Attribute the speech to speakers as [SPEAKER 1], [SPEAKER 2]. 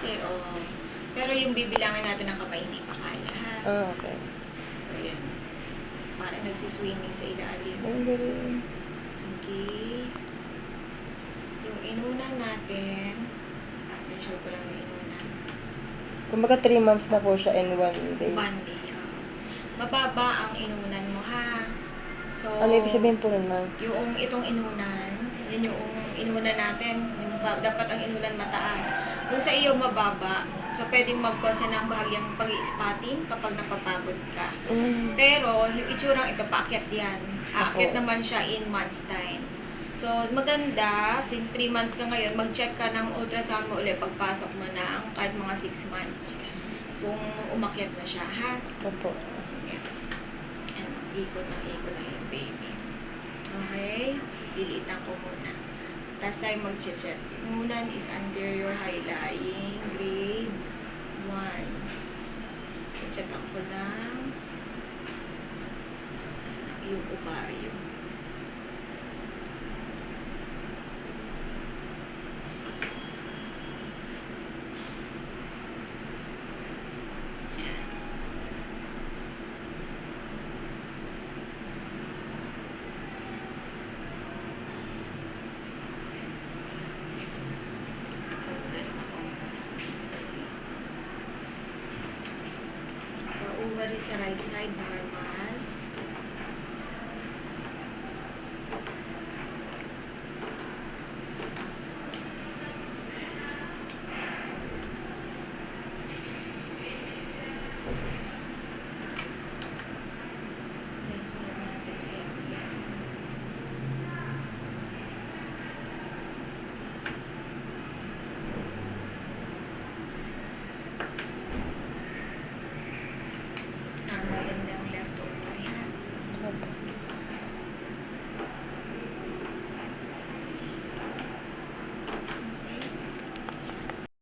[SPEAKER 1] Pero, pero yung bibilangin natin ng kamay, hindi pa kaya, ha?
[SPEAKER 2] Okay.
[SPEAKER 1] So, yan. Para nagsiswimming sa ilalim.
[SPEAKER 2] Ang galing.
[SPEAKER 1] Okay. Yung inunan natin, measure ko lang yung inunan.
[SPEAKER 2] Kumbaga 3 months na po siya in 1 day.
[SPEAKER 1] 1 day. Mababa ang inunan mo, ha? So,
[SPEAKER 2] Ano ibig sabihin po nun, ma'am?
[SPEAKER 1] yung itong inunan, yun yung inunan natin. Dapat ang inunan mataas. Kung sa iyo mababa, so pwedeng mag-cause ng bahagyang pag-i-spotting kapag napapagod ka. Pero, yung itsurang ito, paakyat yan. Aakyat naman siya in months time. So, maganda, since 3 months ka ngayon, mag-check ka ng ultrasound mo ulit pagpasok mo na kahit mga 6 months. Kung umakyat na siya, ha?
[SPEAKER 2] Opo.
[SPEAKER 1] Yan. Ikot na yung baby. Okay? Lilitan ko muna. Tapos tayo mag-check. Inunan is anterior high-lying, grade 1. Check ako lang. Asan yung ovaryo? So, ovary sa right side, normal. Yan, sunod natin. Yan. Normal